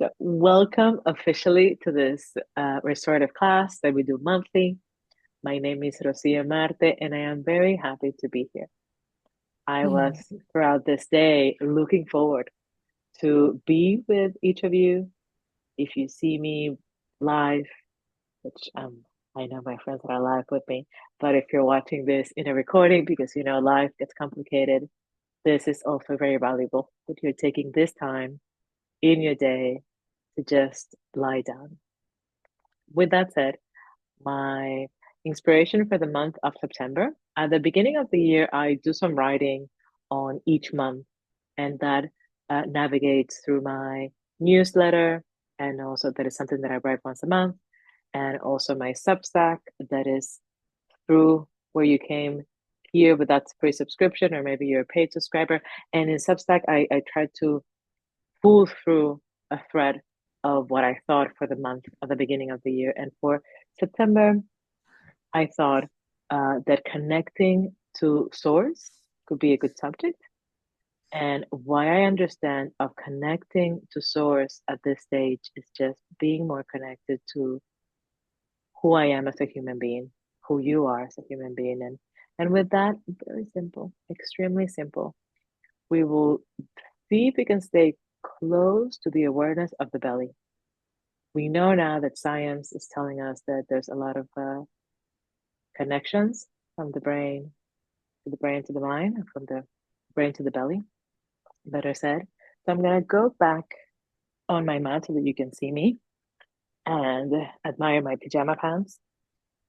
So welcome officially to this restorative class that we do monthly. My name is Marte, and I am very happy to be here. I was Mm. throughout this day looking forward to be with each of you. If you see me live, which I know my friends that are live with me, but if you're watching this in a recording, because you know life gets complicated, this is also very valuable that you're taking this time in your day to just lie down. With that said, my inspiration for the month of September, at the beginning of the year, I do some writing on each month, and that navigates through my newsletter. And also, that is something that I write once a month, and also my Substack, that is through where you came here with that free subscription, or maybe you're a paid subscriber. And in Substack, I try to pull through a thread of what I thought for the month at the beginning of the year. And for September, I thought that connecting to source could be a good subject. And why I understand of connecting to source at this stage is just being more connected to who I am as a human being, who you are as a human being. And with that, very simple, extremely simple. We will see if we can stay close to the awareness of the belly. We know now that science is telling us that there's a lot of connections from the brain to the brain to the mind, from the brain to the belly, better said. So I'm going to go back on my mat so that you can see me and admire my pajama pants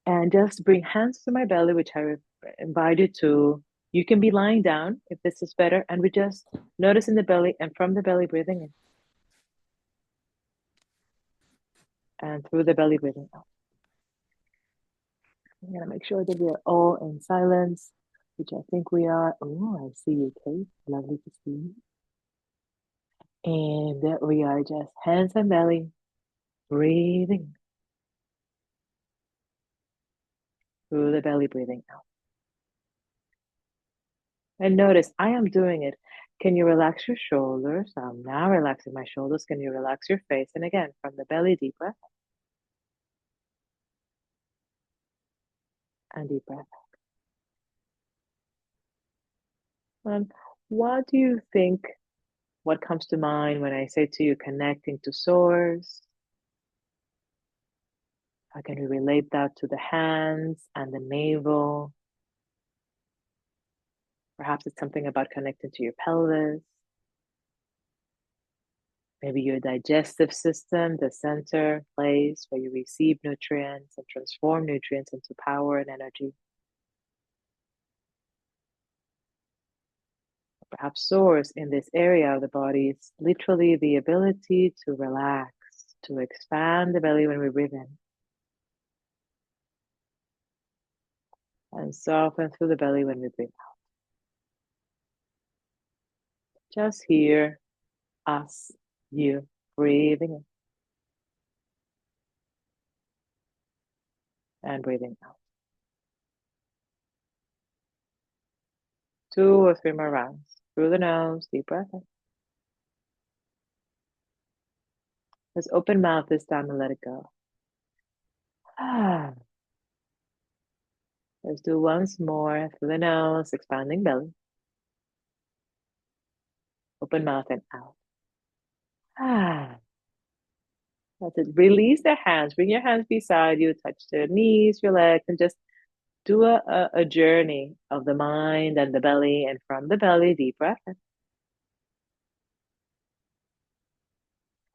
and just bring hands to my belly, which I invite you to. You can be lying down if this is better. And we just notice in the belly and from the belly breathing in and through the belly breathing out. I'm going to make sure that we are all in silence, which I think we are. Oh, I see you, Kate. Lovely to see you. And we are just hands and belly, breathing through the belly, breathing out. And notice I am doing it. Can you relax your shoulders? I'm now relaxing my shoulders. Can you relax your face? And again, from the belly, deep breath and deep breath. And what do you think? What comes to mind when I say to you connecting to source? How can we relate that to the hands and the navel? Perhaps it's something about connecting to your pelvis. Maybe your digestive system, the center place where you receive nutrients and transform nutrients into power and energy. Perhaps source in this area of the body is literally the ability to relax, to expand the belly when we breathe in, and soften through the belly when we breathe out. Just here, us, you, breathing in and breathing out. 2 or 3 more rounds. Through the nose, deep breath in. Let's open mouth this time and let it go. Let's do once more through the nose, expanding belly. Open mouth and out. That's it. Release the hands. Bring your hands beside you. Touch the knees, your legs, and just do a journey of the mind and the belly. And from the belly, deep breath in.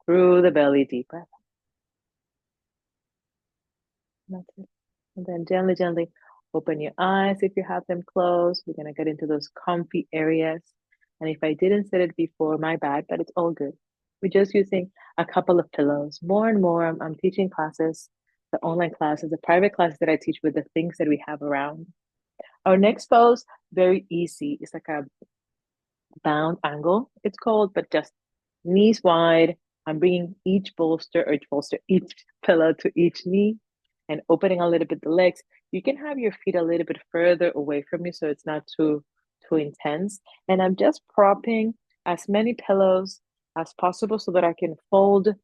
Through the belly, deep breath in. That's it. And then gently, gently open your eyes if you have them closed. We're going to get into those comfy areas. And if I didn't say it before, my bad, but it's all good. We're just using a couple of pillows. More and more, I'm teaching classes, the online classes, the private classes that I teach with the things that we have around. Our next pose, very easy. It's like a bound angle, it's called, but just knees wide. I'm bringing each pillow to each knee and opening a little bit the legs. You can have your feet a little bit further away from you so it's not too intense. And I'm just propping as many pillows as possible so that I can fold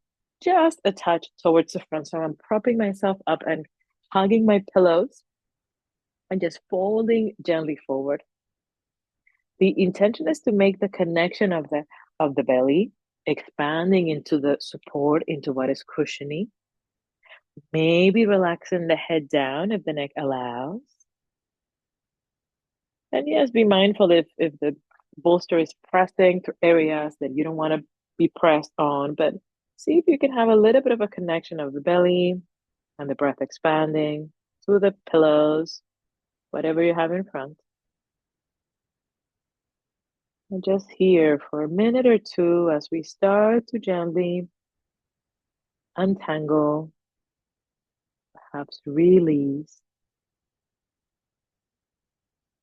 just a touch towards the front. So I'm propping myself up and hugging my pillows and just folding gently forward. The intention is to make the connection of the belly, expanding into the support, into what is cushiony. Maybe relaxing the head down if the neck allows. And yes, be mindful if the bolster is pressing to areas that you don't want to be pressed on, but see if you can have a little bit of a connection of the belly and the breath expanding through the pillows, whatever you have in front. And just here for a minute or two as we start to gently untangle, perhaps release.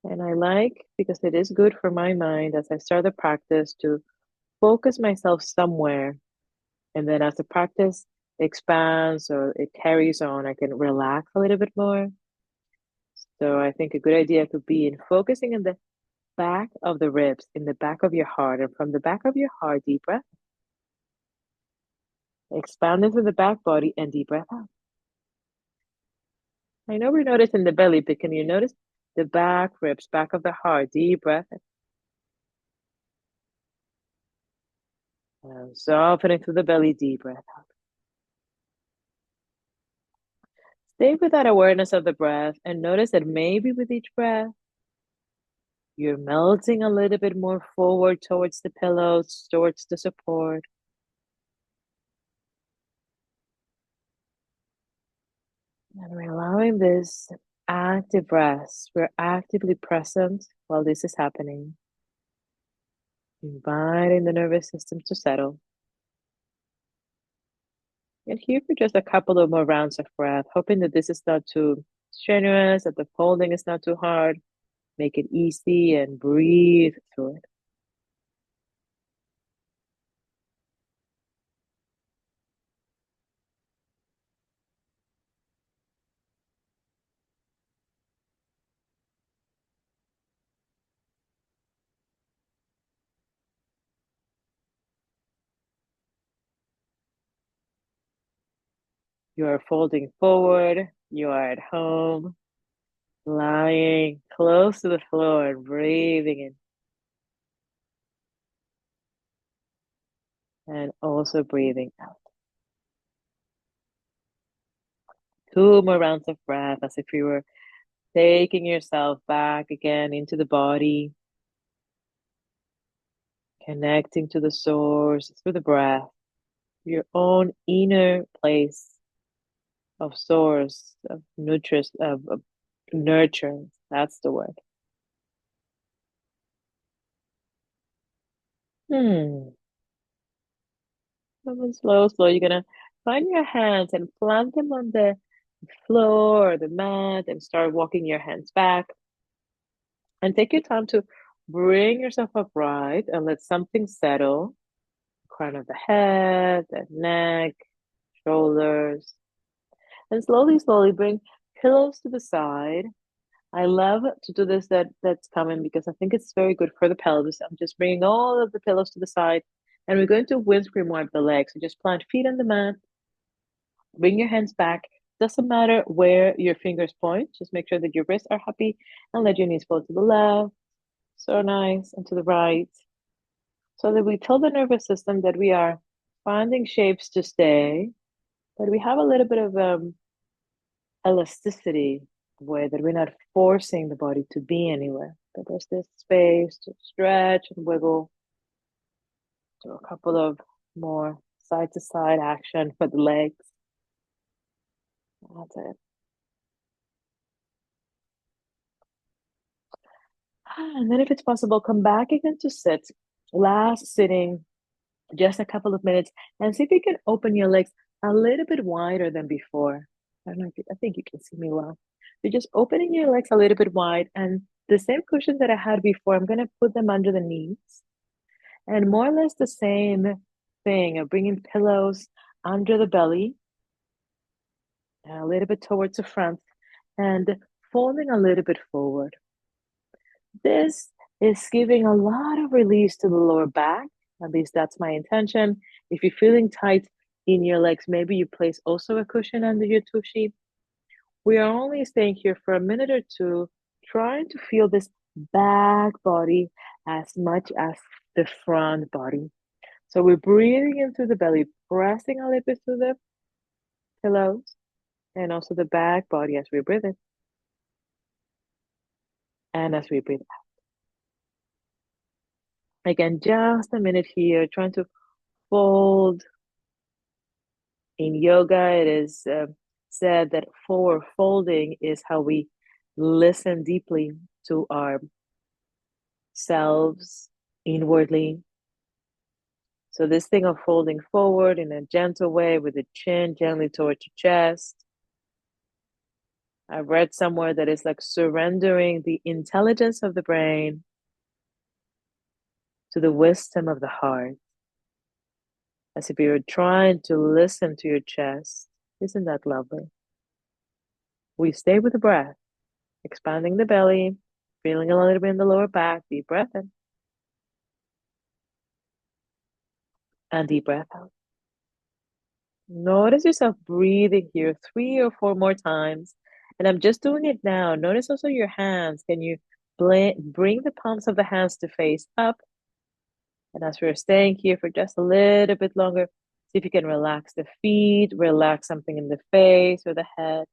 And I like, because it is good for my mind as I start the practice, to focus myself somewhere. And then as the practice expands or it carries on, I can relax a little bit more. So I think a good idea could be in focusing in the back of the ribs, in the back of your heart. And from the back of your heart, deep breath. Expand into the back body and deep breath out. I know we're noticing the belly, but can you notice the back ribs, back of the heart? Deep breath. And softening through the belly, deep breath out. Stay with that awareness of the breath and notice that maybe with each breath, you're melting a little bit more forward towards the pillows, towards the support. And we're allowing this active rest. We're actively present while this is happening, inviting the nervous system to settle. And here for just a couple of more rounds of breath, hoping that this is not too strenuous, that the folding is not too hard. Make it easy and breathe through it. You are folding forward. You are at home, lying close to the floor and breathing in. And also breathing out. Two more rounds of breath as if you were taking yourself back again into the body, connecting to the source through the breath, your own inner place of source, of of nurture. That's the word. Hmm. Come slow, slow. You're gonna find your hands and plant them on the floor or the mat and start walking your hands back. And take your time to bring yourself upright and let something settle. Crown of the head, the neck, shoulders. And slowly, slowly bring pillows to the side. I love to do this that's coming because I think it's very good for the pelvis. I'm just bringing all of the pillows to the side and we're going to windscreen wipe the legs. So just plant feet on the mat, bring your hands back. Doesn't matter where your fingers point. Just make sure that your wrists are happy and let your knees fall to the left. So nice. And to the right. So that we tell the nervous system that we are finding shapes to stay, but we have a little bit of elasticity way that we're not forcing the body to be anywhere. But there's this space to stretch and wiggle. Do a couple of more side to side action for the legs. That's it. And then if it's possible, come back again to sit. Last sitting, just a couple of minutes, and see if you can open your legs a little bit wider than before. I don't know if I think you can see me well. You're just opening your legs a little bit wide, and the same cushion that I had before, I'm gonna put them under the knees, and more or less the same thing of bringing pillows under the belly, a little bit towards the front, and folding a little bit forward. This is giving a lot of release to the lower back. At least that's my intention. If you're feeling tight, in your legs. Maybe you place also a cushion under your tushy. We are only staying here for a minute or two, trying to feel this back body as much as the front body. So we're breathing in through the belly, pressing our lips to the pillows, and also the back body as we breathe in and as we breathe out. Again, just a minute here, trying to fold. In yoga, it is said that forward folding is how we listen deeply to ourselves inwardly. So this thing of folding forward in a gentle way with the chin gently towards your chest. I've read somewhere that it's like surrendering the intelligence of the brain to the wisdom of the heart, as if you were trying to listen to your chest. Isn't that lovely? We stay with the breath, expanding the belly, feeling a little bit in the lower back. Deep breath in and deep breath out. Notice yourself breathing here 3 or 4 more times. And I'm just doing it now. Notice also your hands. Can you bring the palms of the hands to face up? And as we're staying here for just a little bit longer, see if you can relax the feet, relax something in the face or the head.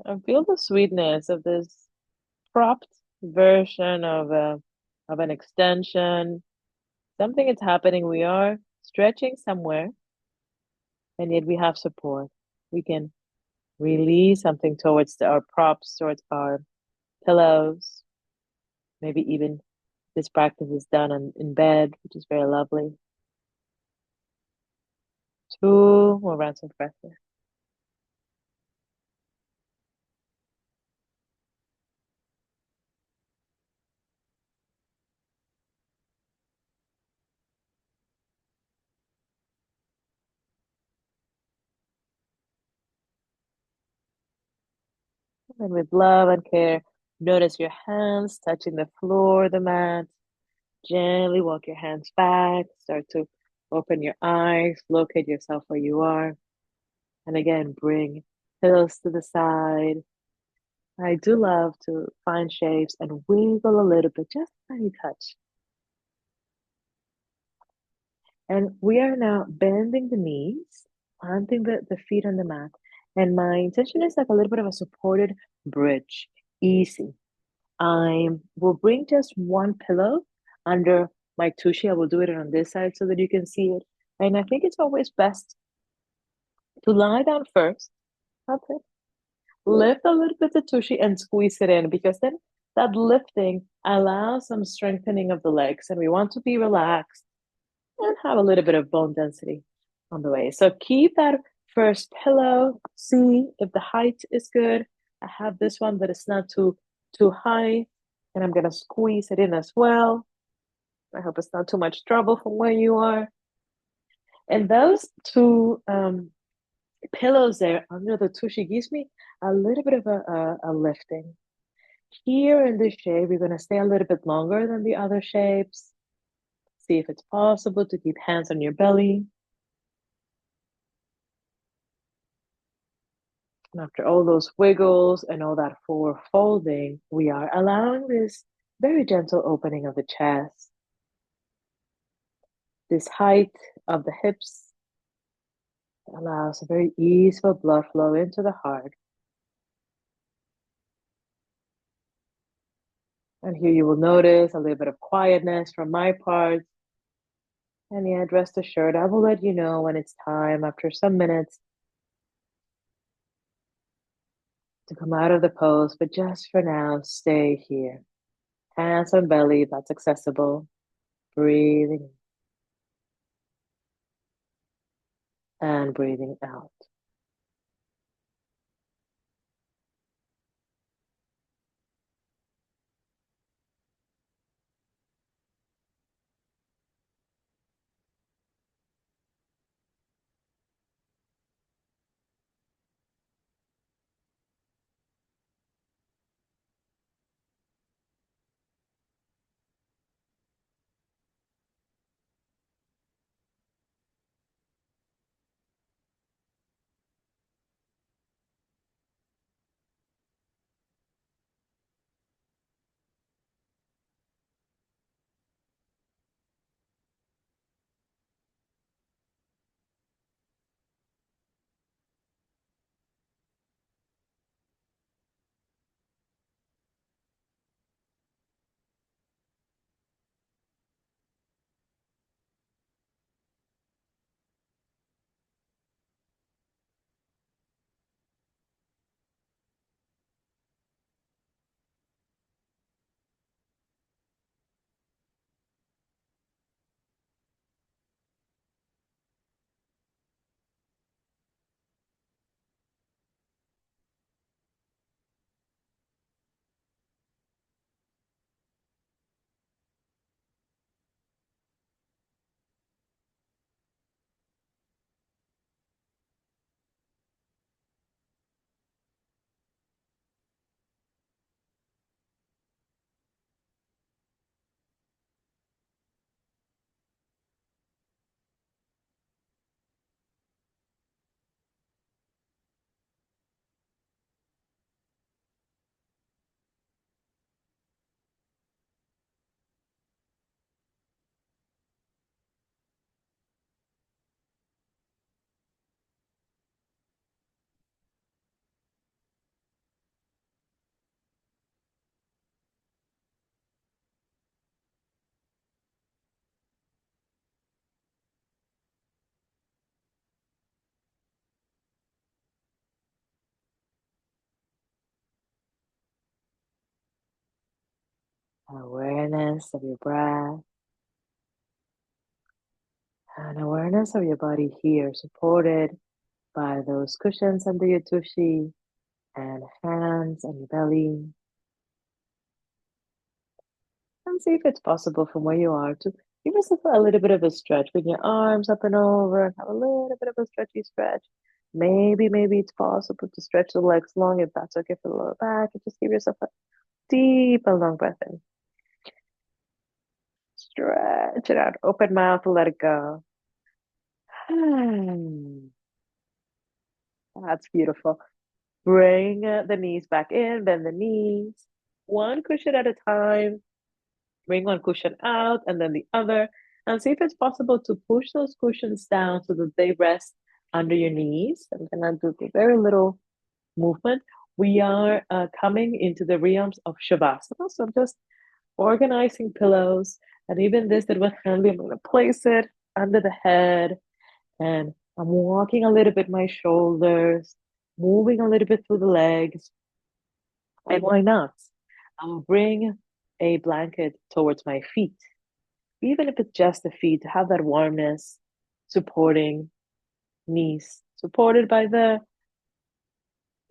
And feel the sweetness of this propped version of an extension. Something is happening. We are stretching somewhere, and yet we have support. We can release something towards our props, towards our pillows. Maybe even this practice is done in bed, which is very lovely. 2 more rounds of breath here. And with love and care, notice your hands touching the floor, the mat. Gently walk your hands back. Start to open your eyes. Locate yourself where you are. And again, bring pillows to the side. I do love to find shapes and wiggle a little bit, just a tiny touch. And we are now bending the knees, planting the feet on the mat. And my intention is like a little bit of a supported bridge, easy. I will bring just one pillow under my tushy. I will do it on this side so that you can see it. And I think it's always best to lie down first. That's it. Lift a little bit the tushy and squeeze it in, because then that lifting allows some strengthening of the legs. And we want to be relaxed and have a little bit of bone density on the way. So keep that first pillow. See if the height is good. I have this one that is not too high, and I'm gonna squeeze it in as well. I hope it's not too much trouble from where you are. And those two pillows there under the tushy gives me a little bit of a lifting. Here in this shape, we're gonna stay a little bit longer than the other shapes. See if it's possible to keep hands on your belly. And after all those wiggles and all that forward folding, we are allowing this very gentle opening of the chest, this height of the hips allows a very easeful blood flow into the heart. And here you will notice a little bit of quietness from my part. And yet, rest assured, I will let you know when it's time after some minutes to come out of the pose. But just for now, stay here. Hands on belly, that's accessible. Breathing and breathing out. Awareness of your breath and awareness of your body here, supported by those cushions under your tushy and hands on your belly. And see if it's possible from where you are to give yourself a little bit of a stretch. Bring your arms up and over and have a little bit of a stretchy stretch. Maybe it's possible to stretch the legs long if that's okay for the lower back. And just give yourself a deep and long breath in. Stretch it out. Open mouth and let it go. That's beautiful. Bring the knees back in, bend the knees, one cushion at a time. Bring one cushion out and then the other, and see if it's possible to push those cushions down so that they rest under your knees. I'm gonna do a very little movement. We are coming into the realms of Shavasana, so I'm just organizing pillows, and even this that was handy, I'm gonna place it under the head, and I'm walking a little bit my shoulders, moving a little bit through the legs, and why not? I will bring a blanket towards my feet, even if it's just the feet, to have that warmness supporting knees, supported by the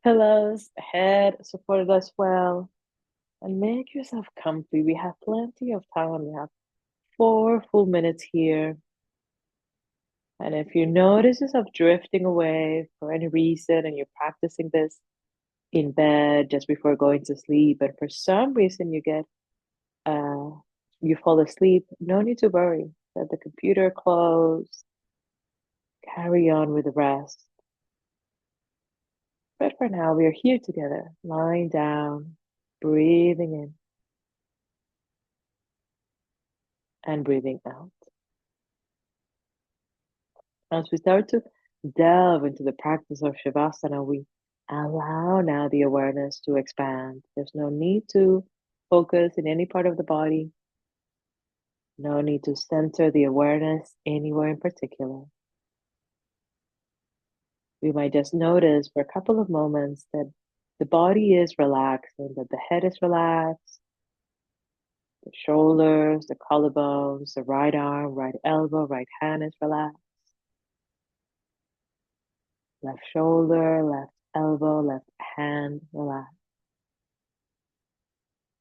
pillows, head supported as well. And make yourself comfy. We have plenty of time. We have 4 full minutes here. And if you notice yourself drifting away for any reason and you're practicing this in bed just before going to sleep, and for some reason uh you fall asleep, no need to worry. Let the computer close, carry on with the rest. But for now, we are here together, lying down, breathing in and breathing out. As we start to delve into the practice of Shavasana, we allow now the awareness to expand. There's no need to focus in any part of the body, no need to center the awareness anywhere in particular. We might just notice for a couple of moments that the body is relaxing, that the head is relaxed, the shoulders, the collarbones, the right arm, right elbow, right hand is relaxed. Left shoulder, left elbow, left hand, relaxed.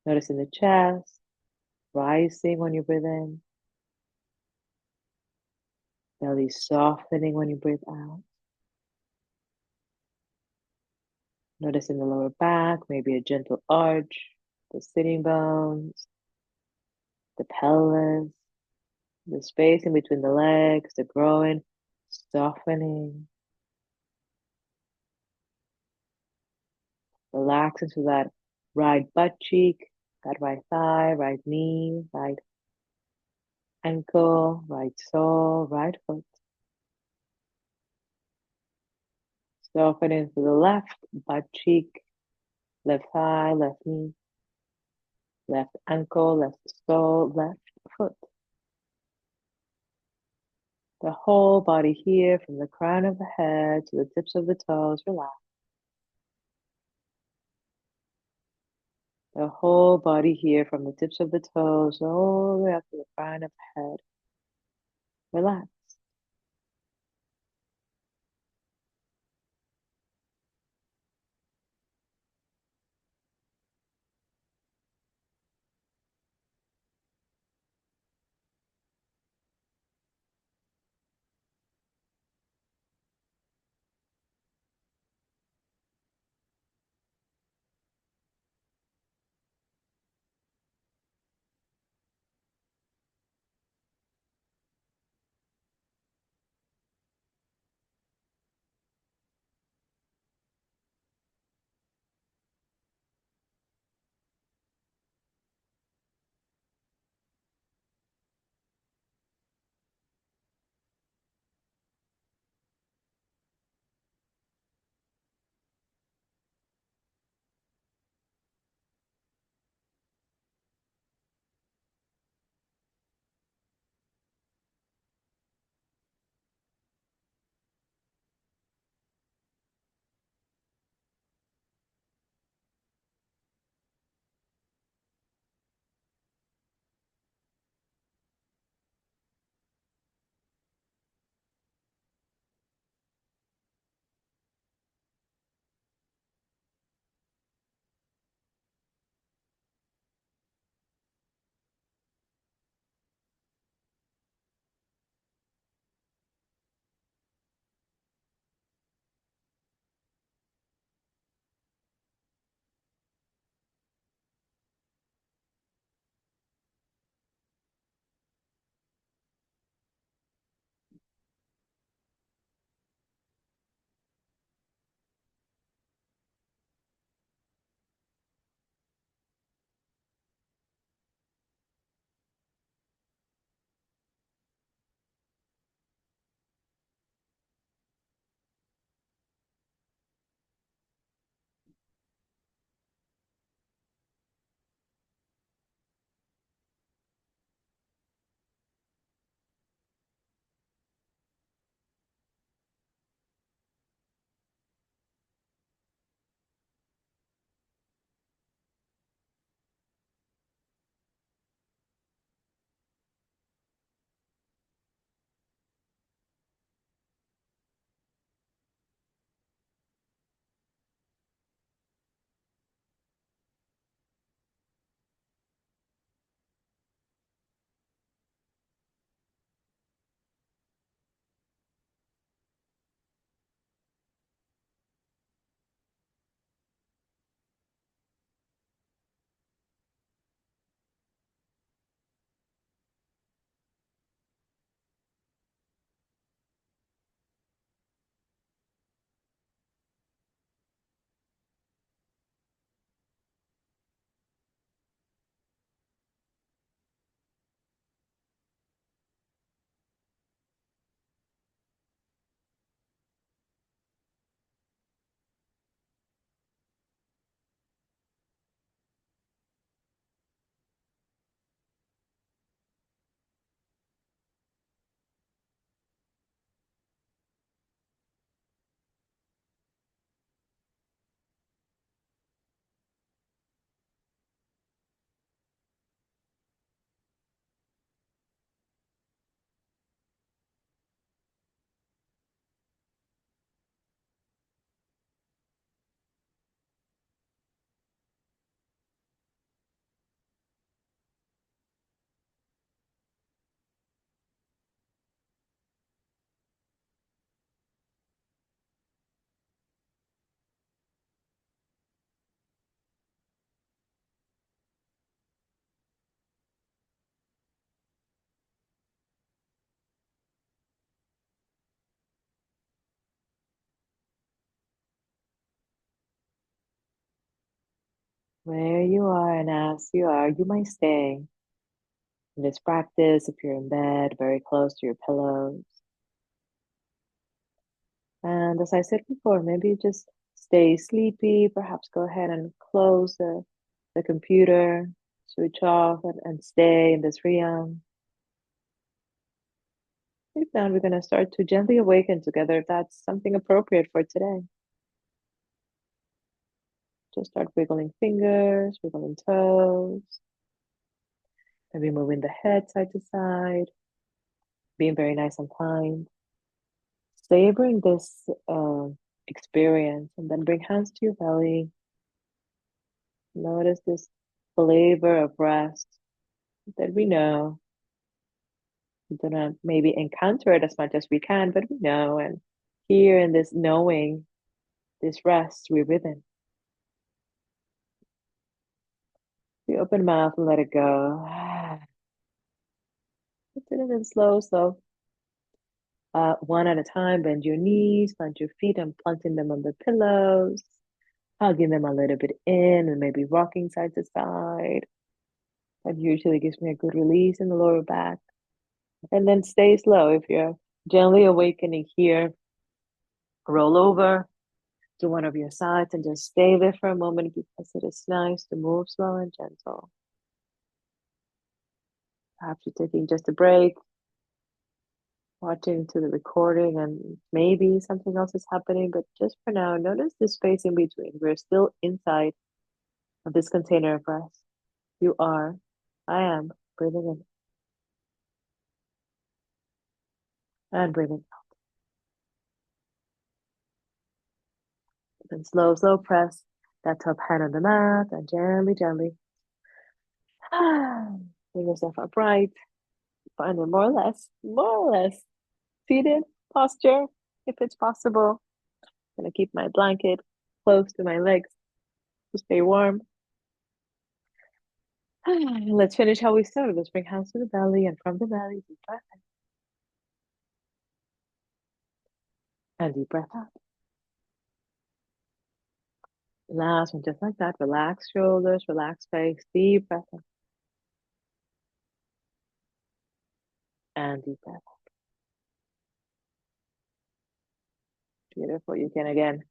Noticing the chest rising when you breathe in, belly softening when you breathe out. Noticing the lower back, maybe a gentle arch, the sitting bones, the pelvis, the space in between the legs, the groin, softening. Relax into that right butt cheek, that right thigh, right knee, right ankle, right sole, right foot. Softening to the left butt cheek, left thigh, left knee, left ankle, left sole, left foot. The whole body here, from the crown of the head to the tips of the toes, relax. The whole body here, from the tips of the toes all the way up to the crown of the head, relax. where you are, and as you are, you might stay in this practice if you're in bed, very close to your pillows. And as I said before, maybe you just stay sleepy, perhaps go ahead and close the computer, switch off, and stay in this realm. If not, we're going to start to gently awaken together if that's something appropriate for today. Just start wiggling fingers, wiggling toes, maybe moving the head side to side, being very nice and kind. Savoring this experience, and then bring hands to your belly. Notice this flavor of rest that we know. We do not maybe encounter it as much as we can, but we know. And here in this knowing, this rest, we're within. We open mouth and let it go. Put it in slow, slow. One at a time, bend your knees, plant your feet, and planting them on the pillows, hugging them a little bit in, and maybe rocking side to side. That usually gives me a good release in the lower back. And then stay slow. If you're gently awakening here, roll over to one of your sides and just stay there for a moment because it is nice to move slow and gentle. Perhaps you're taking just a break, watching to the recording, and maybe something else is happening, but just for now, notice the space in between. We're still inside of this container of rest. You are, I am, breathing in and breathing out. Then slow, slow press that top hand on the mat and gently, gently bring yourself upright. Find a more or less seated posture if it's possible. I'm gonna keep my blanket close to my legs to stay warm. Let's finish how we started. Let's bring hands to the belly, and from the belly, deep breath in and deep breath out. Last one, just like that. Relax shoulders, relax face, deep breath in and deep breath out. Beautiful. You can again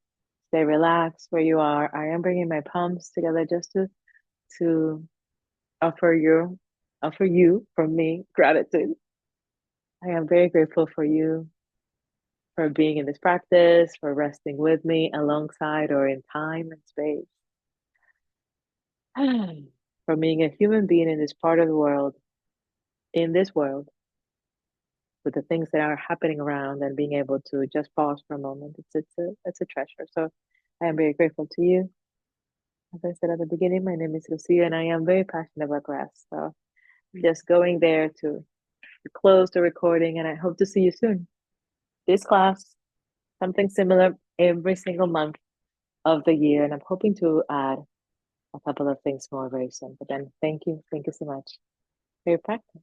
stay relaxed where you are. I am bringing my palms together just to offer you from me gratitude. I am very grateful for you for being in this practice, for resting with me alongside or in time and space, for being a human being in this part of the world, in this world, with the things that are happening around and being able to just pause for a moment. It's a treasure. So I am very grateful to you. As I said at the beginning, my name is Lucia and I am very passionate about rest. So I'm just going there to close the recording and I hope to see you soon. This class, something similar every single month of the year. And I'm hoping to add a couple of things more very soon. But then thank you. Thank you so much for your practice.